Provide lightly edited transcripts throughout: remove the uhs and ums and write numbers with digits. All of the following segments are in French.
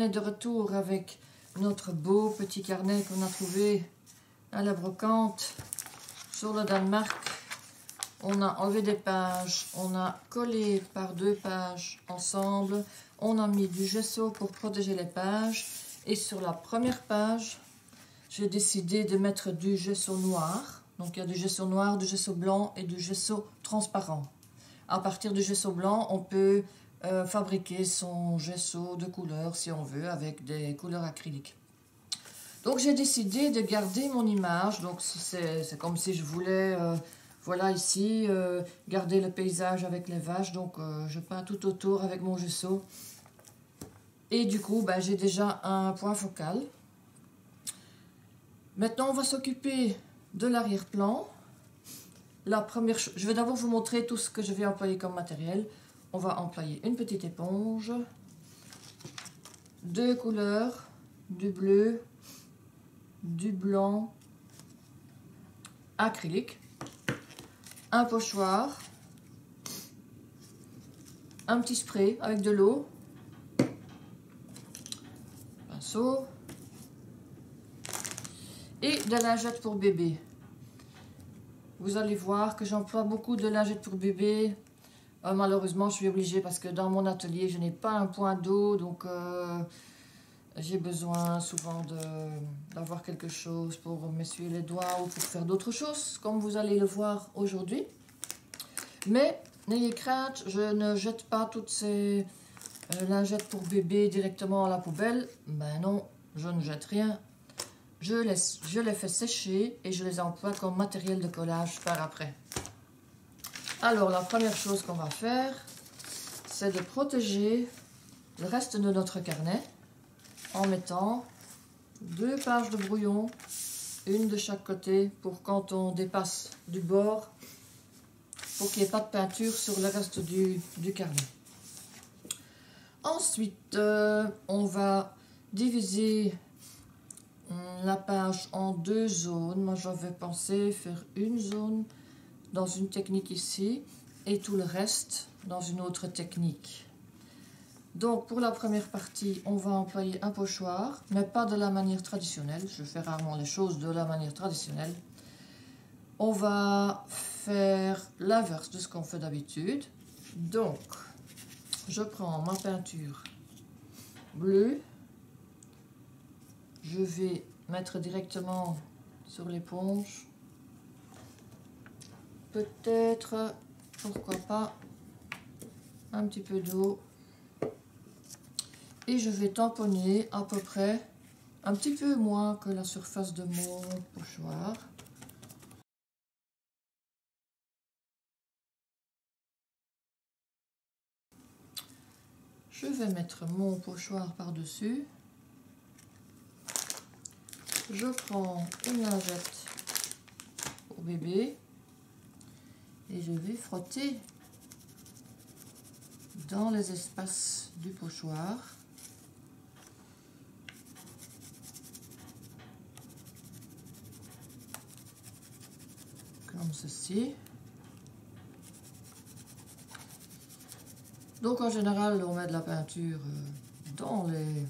est de retour avec notre beau petit carnet qu'on a trouvé à la brocante sur le Danemark. On a enlevé des pages, on a collé par 2 pages ensemble, on a mis du gesso pour protéger les pages et sur la première page, j'ai décidé de mettre du gesso noir. Donc il y a du gesso noir, du gesso blanc et du gesso transparent. À partir du gesso blanc, on peut fabriquer son gesso de couleur si on veut avec des couleurs acryliques. Donc j'ai décidé de garder mon image. Donc c'est comme si je voulais, voilà ici, garder le paysage avec les vaches. Donc je peins tout autour avec mon gesso. Et du coup, ben, j'ai déjà un point focal. Maintenant, on va s'occuper de l'arrière-plan. La première chose, je vais d'abord vous montrer tout ce que je vais employer comme matériel. On va employer une petite éponge, 2 couleurs, du bleu, du blanc, acrylique, un pochoir, un petit spray avec de l'eau, pinceau et de la lingette pour bébé. Vous allez voir que j'emploie beaucoup de lingettes pour bébé. Malheureusement, je suis obligée parce que dans mon atelier, je n'ai pas un point d'eau. Donc, j'ai besoin souvent d'avoir quelque chose pour m'essuyer les doigts ou pour faire d'autres choses, comme vous allez le voir aujourd'hui. Mais n'ayez crainte, je ne jette pas toutes ces lingettes pour bébé directement à la poubelle. Ben non, je ne jette rien. Je les fais sécher et je les emploie comme matériel de collage par après. Alors, la première chose qu'on va faire, c'est de protéger le reste de notre carnet en mettant 2 pages de brouillon, une de chaque côté pour quand on dépasse du bord, pour qu'il n'y ait pas de peinture sur le reste du carnet. Ensuite, on va diviser la page en 2 zones. Moi, j'avais pensé faire une zone dans une technique ici et tout le reste dans une autre technique. Donc pour la première partie, on va employer un pochoir, mais pas de la manière traditionnelle. Je fais rarement les choses de la manière traditionnelle. On va faire l'inverse de ce qu'on fait d'habitude. Donc, je prends ma peinture bleue. Je vais mettre directement sur l'éponge. Peut-être, pourquoi pas, un petit peu d'eau. Et je vais tamponner à peu près un petit peu moins que la surface de mon pochoir. Je vais mettre mon pochoir par-dessus. Je prends une lingette pour bébé et je vais frotter dans les espaces du pochoir. Comme ceci. Donc en général, on met de la peinture dans les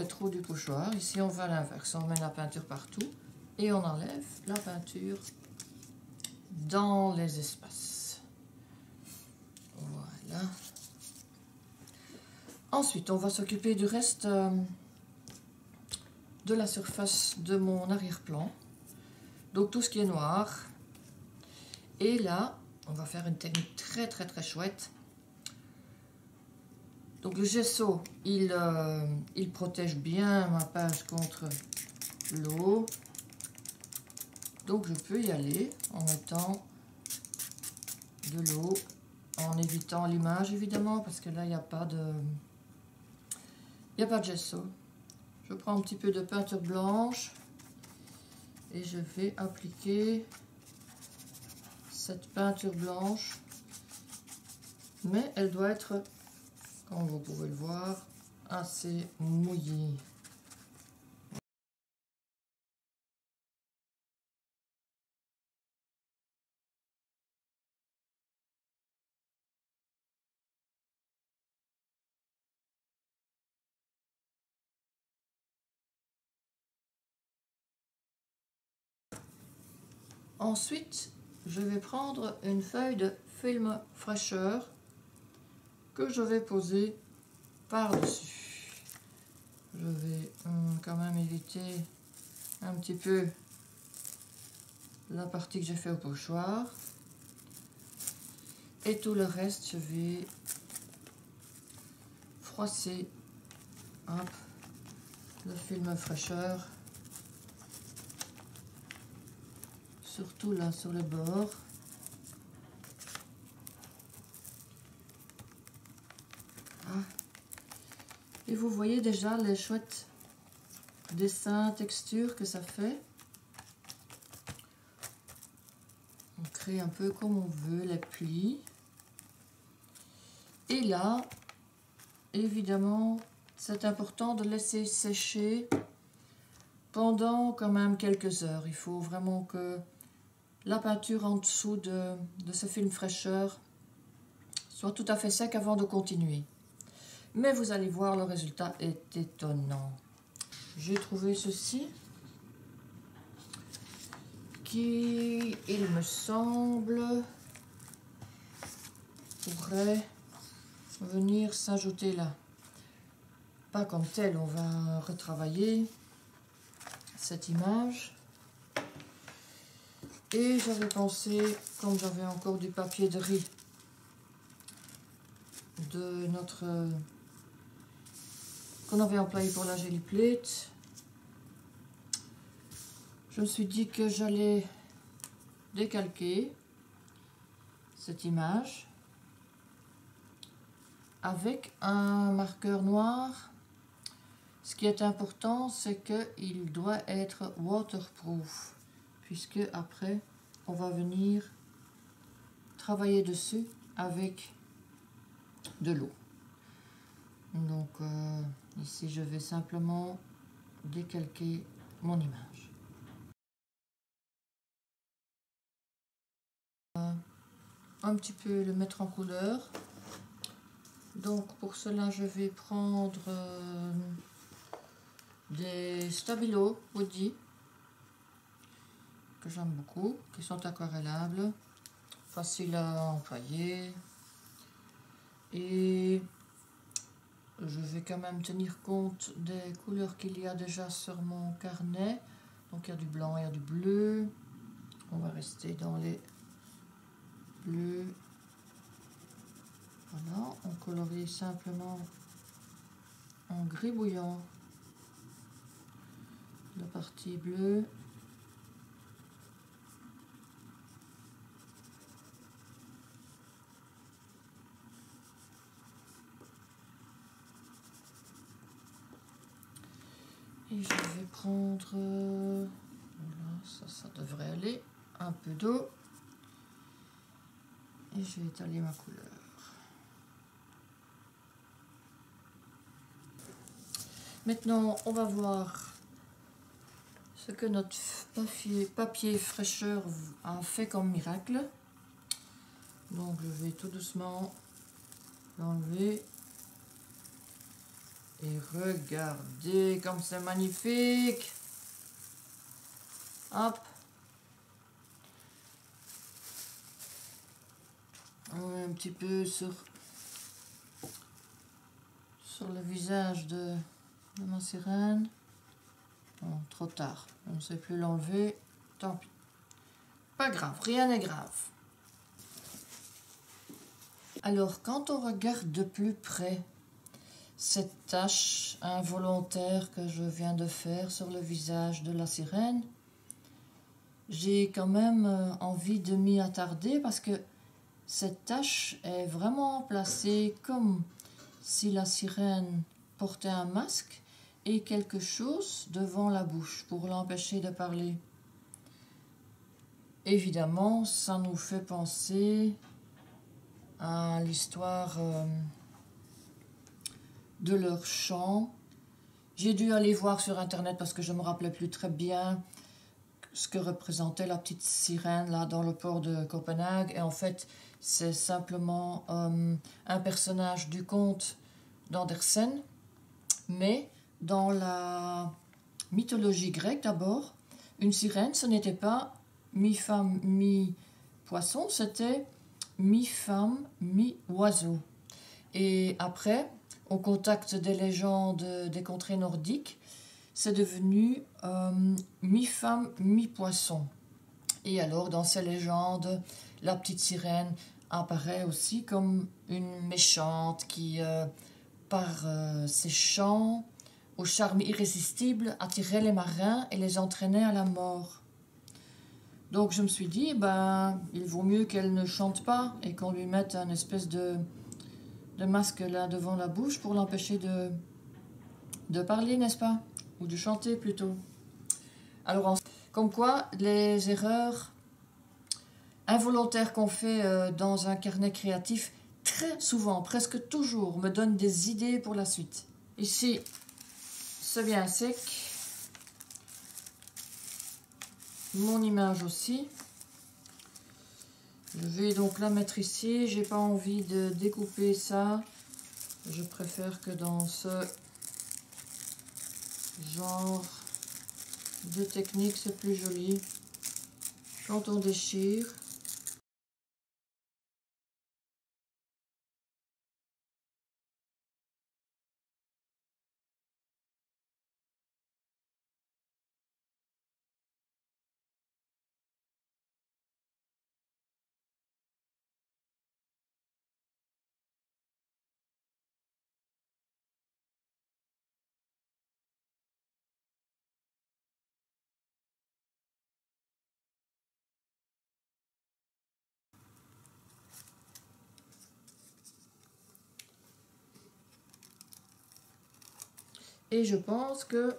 trous du pochoir. Ici, on va à l'inverse. On met la peinture partout et on enlève la peinture dans les espaces. Voilà. Ensuite, on va s'occuper du reste de la surface de mon arrière-plan. Donc tout ce qui est noir. Et là, on va faire une technique très chouette. Donc le gesso, il protège bien ma page contre l'eau. Donc je peux y aller en mettant de l'eau, en évitant l'image évidemment, parce que là il n'y a pas de gesso. Je prends un petit peu de peinture blanche et je vais appliquer cette peinture blanche, mais elle doit être, comme vous pouvez le voir, assez mouillée. ensuite, je vais prendre une feuille de film fraîcheur que je vais poser par-dessus. Je vais quand même éviter un petit peu la partie que j'ai fait au pochoir. Et tout le reste, je vais froisser hop, le film fraîcheur. Surtout là sur le bord. Ah. Et vous voyez déjà les chouettes dessins, textures que ça fait. On crée un peu comme on veut les plis. Et là, évidemment, c'est important de laisser sécher pendant quand même quelques heures. Il faut vraiment que la peinture en dessous de ce film fraîcheur soit tout à fait sec avant de continuer. Mais vous allez voir, le résultat est étonnant. J'ai trouvé ceci qui, il me semble, pourrait venir s'ajouter là. Pas comme tel, on va retravailler cette image. Et j'avais pensé, comme j'avais encore du papier de riz de notre qu'on avait employé pour la jelly plate, je me suis dit que j'allais décalquer cette image avec un marqueur noir. Ce qui est important, c'est qu'il doit être waterproof, puisque après on va venir travailler dessus avec de l'eau. Donc ici je vais simplement décalquer mon image. Un petit peu le mettre en couleur. Donc pour cela je vais prendre des Stabilo Woody que j'aime beaucoup, qui sont aquarellables, faciles à employer, et je vais quand même tenir compte des couleurs qu'il y a déjà sur mon carnet. Donc il y a du blanc, il y a du bleu. On va rester dans les bleus. Voilà, on colorie simplement en gris bouillant la partie bleue. Et je vais prendre, voilà, ça devrait aller, un peu d'eau. Et je vais étaler ma couleur. Maintenant, on va voir ce que notre papier fraîcheur a fait comme miracle. Donc, je vais tout doucement l'enlever. Et regardez comme c'est magnifique. Hop. Un petit peu sur le visage de ma sirène. Bon, trop tard, je ne sais plus l'enlever, tant pis. Pas grave, rien n'est grave. Alors, quand on regarde de plus près cette tache involontaire que je viens de faire sur le visage de la sirène, j'ai quand même envie de m'y attarder parce que cette tache est vraiment placée comme si la sirène portait un masque et quelque chose devant la bouche pour l'empêcher de parler. Évidemment, ça nous fait penser à l'histoire de leur chant. J'ai dû aller voir sur internet parce que je ne me rappelais plus très bien ce que représentait la petite sirène là dans le port de Copenhague. Et en fait, c'est simplement un personnage du conte d'Andersen, mais dans la mythologie grecque d'abord, une sirène, ce n'était pas mi-femme, mi-poisson, c'était mi-femme, mi-oiseau. Et après, au contact des légendes des contrées nordiques, c'est devenu mi-femme, mi-poisson. Et alors, dans ces légendes, la petite sirène apparaît aussi comme une méchante qui, par ses chants, au charme irrésistible, attirait les marins et les entraînait à la mort. Donc je me suis dit, ben, il vaut mieux qu'elle ne chante pas et qu'on lui mette un espèce de masque là devant la bouche pour l'empêcher de parler, n'est-ce pas? Ou de chanter plutôt. Alors, comme quoi, les erreurs involontaires qu'on fait dans un carnet créatif, très souvent, presque toujours, me donnent des idées pour la suite. Ici, c'est bien sec. Mon image aussi. Je vais donc la mettre ici. J'ai pas envie de découper ça. Je préfère que dans ce genre de technique, c'est plus joli. Quand on déchire. Et je pense que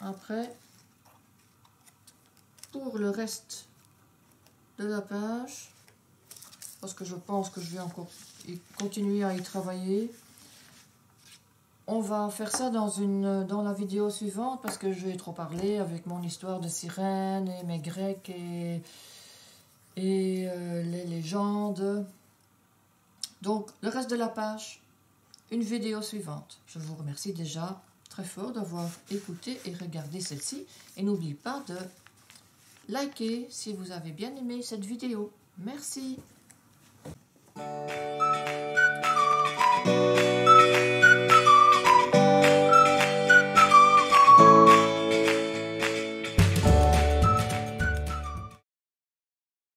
après, pour le reste de la page, parce que je pense que je vais encore continuer à y travailler, on va faire ça dans la vidéo suivante parce que je vais trop parler avec mon histoire de sirène et mes grecs et les légendes. Donc le reste de la page, une vidéo suivante. Je vous remercie déjà très fort d'avoir écouté et regardé celle-ci. Et n'oubliez pas de liker si vous avez bien aimé cette vidéo. Merci.